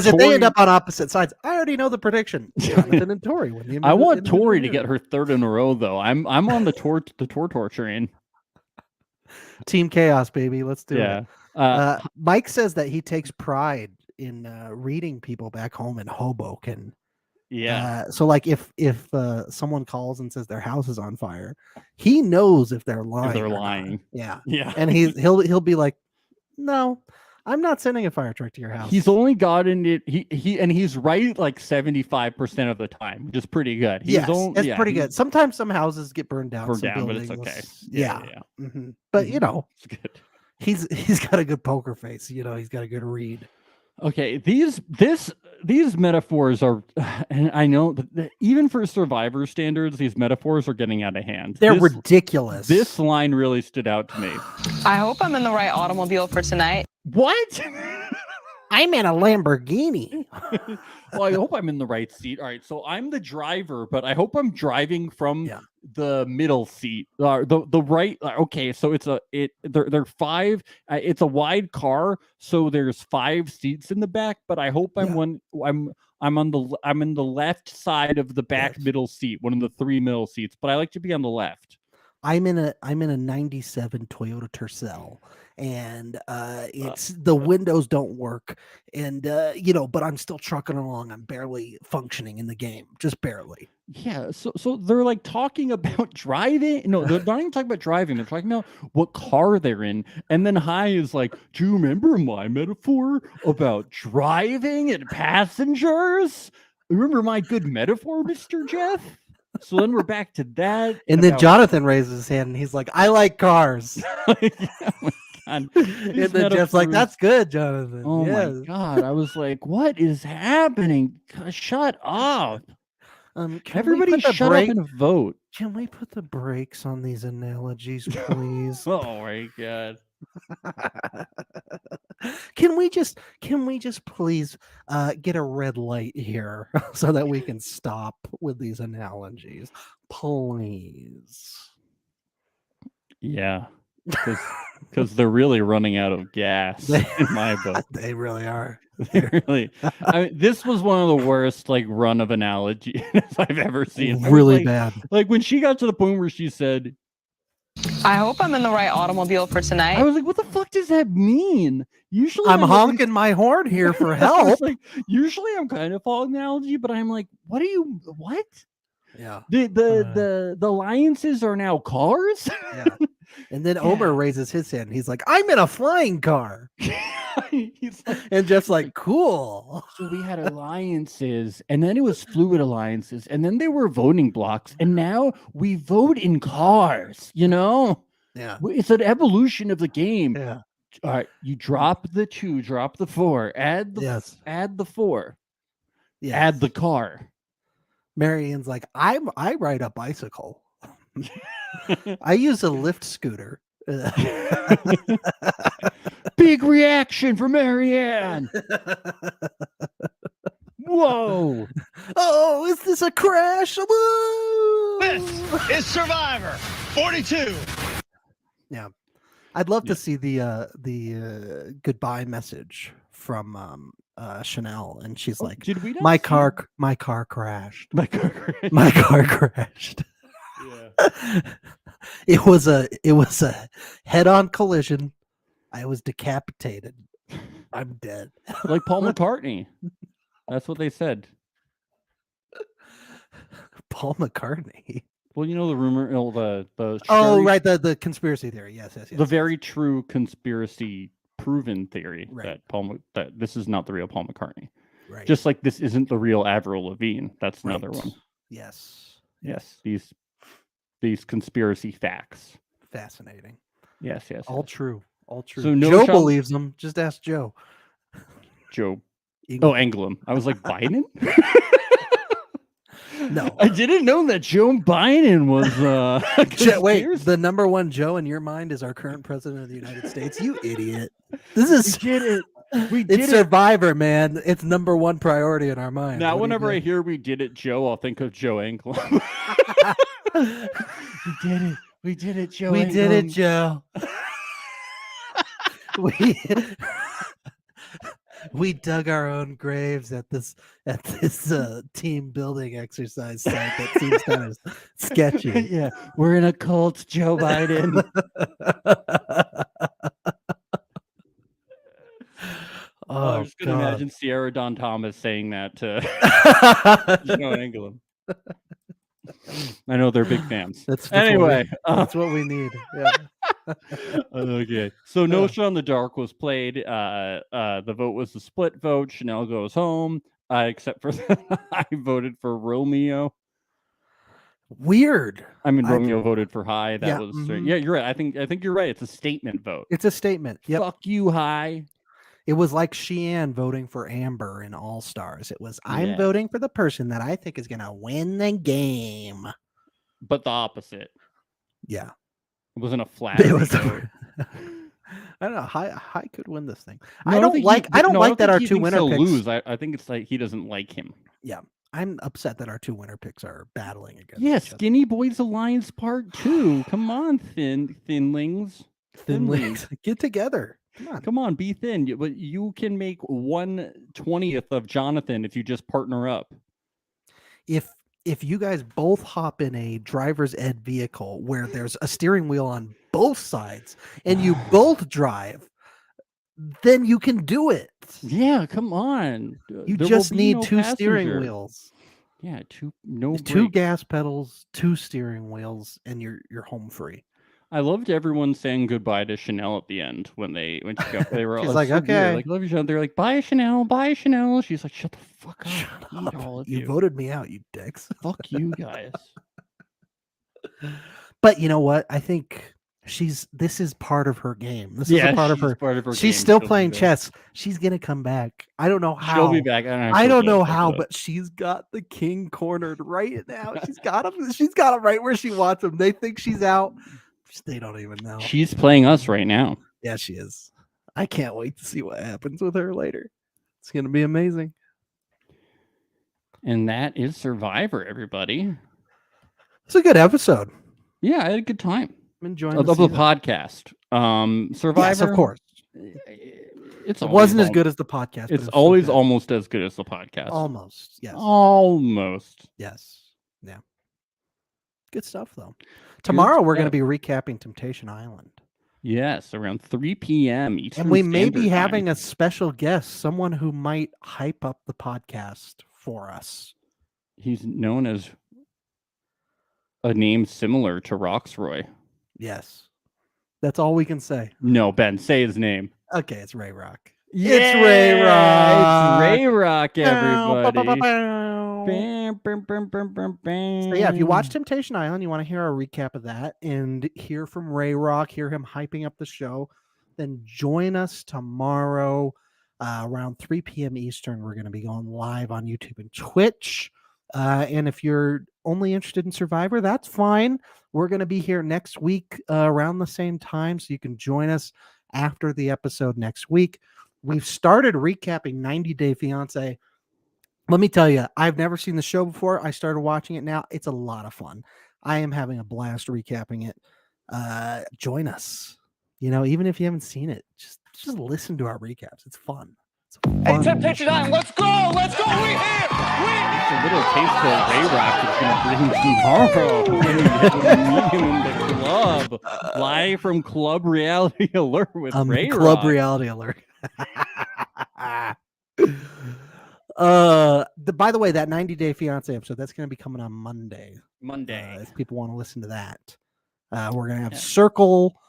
if they end up on opposite sides, I already know the prediction. Jonathan and Tori win. I want Tori to get her 3rd in a row, though. I'm on the tour torturing. Team Chaos, baby. Let's do it. Mike says that he takes pride reading people back home in Hoboken. Yeah. So like if someone calls and says their house is on fire, he knows if they're lying. If they're or not. lying. Yeah. Yeah. And he'll be like, no, I'm not sending a fire truck to your house. He's only gotten it. He's right like 75% of the time, which is pretty good. It's pretty good. Sometimes some houses get burned down. Burned some down, but it's buildings. okay. Yeah. Mhm. But you know, it's good. He's got a good poker face. You know, he's got a good read. Okay, these metaphors are, and I know that even for Survivor standards, these metaphors are getting out of hand. They're ridiculous. This line really stood out to me. I hope I'm in the right automobile for tonight. What? I'm in a Lamborghini. Well, I hope I'm in the right seat. All right, so I'm the driver, but I hope I'm driving from the middle seat, the right. Okay, so they're five. It's a wide car, so there's 5 seats in the back. But I hope I'm in the left side of the back middle seat, one of the 3 middle seats. But I like to be on the left. I'm in a 97 Toyota Tercel, and it's the windows don't work, and but I'm still trucking along. I'm barely functioning in the game, just barely. Yeah, so they're like talking about driving. No, they're not even talking about driving. They're talking about what car they're in. And then Hi is like, do you remember my metaphor about driving and passengers? Remember my good metaphor, Mr. Jeff? So then we're back to that. And then Jonathan raises his hand and he's like, I like cars. Yeah, oh my God. And then Jeff's like, that's good, Jonathan. Oh my God. I was like, what is happening? Shut up. Everybody shut up and vote. Can we put the brakes on these analogies, please? Oh my God. Can we just please get a red light here so that we can stop with these analogies, please? Yeah, because they're really running out of gas in my book. They really are. Really, this was one of the worst run of analogies I've ever seen. Really bad. Like when she got to the point where she said, I hope I'm in the right automobile for tonight. I was like, what the fuck does that mean? Usually I'm honking my horn here for help. Usually I'm kind of following the analogy, but I'm like, what? Yeah. The alliances are now cars? Yeah. And then Omer raises his hand. He's like, I'm in a flying car. He's like, and Jeff's like, cool. So we had alliances, and then it was fluid alliances, and then they were voting blocks, and now we vote in cars, Yeah. It's an evolution of the game. Yeah. All right, you drop the 2, drop the 4, add the 4, add the car. Marianne's like, I ride a bicycle. I use a lift scooter. Big reaction from Marianne. Whoa. Oh, is this a crash? Woo! This is Survivor 42. Yeah. I'd love to see the goodbye message from Chanel, and she's like, did we not my car crashed. My car crashed. My car crashed. Yeah. It was a head-on collision. I was decapitated. I'm dead. Like Paul McCartney. That's what they said. Paul McCartney. Well, you know the rumor, right, the conspiracy theory. Yes. The very true conspiracy proven theory right. that this is not the real Paul McCartney. Right. Just like this isn't the real Avril Lavigne. That's another one. Yes. These conspiracy facts. Fascinating. Yes. All true. So Joe believes them. Just ask Joe. Joe. Anglim. I was like, Biden? No. I didn't know that Joe Biden was wait, the number one Joe in your mind is our current president of the United States? You idiot. We did it. It's Survivor, man. It's number one priority in our mind. Now, whenever I hear we did it, Joe, I'll think of Joe Anglim. We did it, Joe. We did it, Joe. We dug our own graves at this team building exercise site that seems kind of sketchy. Yeah, we're in a cult, Joe Biden. I'm just gonna imagine Sierra Dawn Thomas saying that to Joe Anglem. I know they're big fans. That's anyway. That's what we need. Yeah. Okay. So No Shot in the Dark was played. The vote was a split vote. Chanel goes home. Except for I voted for Romeo. Weird. I mean, Romeo voted for High. That Yeah, was mhm. yeah. You're right. I think you're right. It's a statement vote. It's a statement. Yep. Fuck you, High. It was like Sheehan voting for Amber in All Stars. It was, I'm Yes. voting for the person that I think is going to win the game. But the opposite. Yeah. It wasn't a flat It was. vote. I don't know. High could win this thing. No, I don't like that our two winner he'll picks lose. I think it's like he doesn't like him. Yeah. I'm upset that our two winner picks are battling against Yeah, each other. Skinny Boys Alliance Part 2. Come on, thinlings. Thinlings. Get together. Come on, be thin. But you can make 1/20th of Jonathan if you just partner up. If you guys both hop in a driver's ed vehicle where there's a steering wheel on both sides and you both drive, then you can do it. Yeah, come on. You There just will be need no two steering passenger. wheels. Yeah, two Two gas pedals, two steering wheels, and you're home free. I loved everyone saying goodbye to Chanel at the end when she got, they were She's all like, so okay. weird. Like, love you, Chanel. They're like, bye, Chanel, bye, Chanel. She's like, shut the fuck up. Shut I hate up. all of You you. voted me out, you dicks. Fuck you guys. But you know what? I think this is part of her game. This is a part of her. She's game. still She'll playing be back. chess. She's gonna come back. I don't know how. She'll be back. I don't know how, but she's got the king cornered right now. She's got him. She's got him right where she wants him. They think she's out. They don't even know. She's playing us right now. Yeah, she is. I can't wait to see what happens with her later. It's gonna be amazing. And that is Survivor, everybody. It's a good episode. Yeah, I had a good time. I'm enjoying of the podcast. Survivor, yes, of course. It wasn't as good as the podcast. It's always almost as good as the podcast. Almost, yes. Almost. Yes. Yeah. Good stuff, though. Tomorrow we're going to be recapping Temptation Island. Yes, around 3 p.m. Eastern And we may Standard be Time. having a special guest, someone who might hype up the podcast for us. He's known as a name similar to Roxroy. Yes. That's all we can say. No, Ben, say his name. Okay, it's Ray Rock. Yeah, it's Ray Rock. It's Ray Rock, everybody. So yeah, if you watch Temptation Island, you want to hear a recap of that and hear from Ray Rock, hear him hyping up the show, then join us tomorrow around 3 p.m. Eastern. We're going to be going live on YouTube and Twitch. And if you're only interested in Survivor, that's fine. We're going to be here next week around the same time, so you can join us after the episode next week. We've started recapping 90 Day Fiancé. Let me tell you, I've never seen the show before. I started watching it now. It's a lot of fun. I am having a blast recapping it. Join us. You know, even if you haven't seen it, just listen to our recaps. It's fun. Hey, Temptation Island, let's go! Let's go! We here! It's a little taste of what Ray Rock is going to bring tomorrow when we meet him in the club. Live from Club Reality Alert with Ray Club Rock. Reality Alert. By the way, that 90 Day Fiancé episode, that's going to be coming on Monday. If people want to listen to that. We're going to have Circle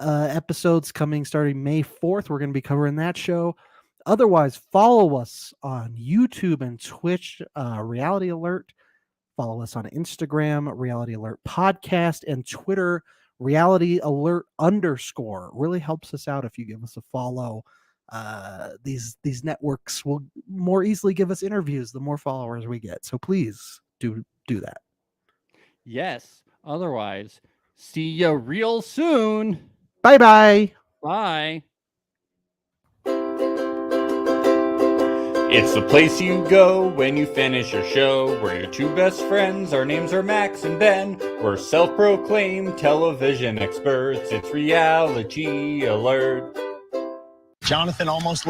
episodes coming starting May 4th. We're going to be covering that show. Otherwise, follow us on YouTube and Twitch, Reality Alert. Follow us on Instagram, Reality Alert Podcast, and Twitter, Reality Alert _. Really helps us out if you give us a follow. These networks will more easily give us interviews the more followers we get. So please do that. Yes. Otherwise, see you real soon. Bye-bye. Bye. It's the place you go when you finish your show. We're your two best friends. Our names are Max and Ben. We're self-proclaimed television experts. It's Reality Alert. Jonathan almost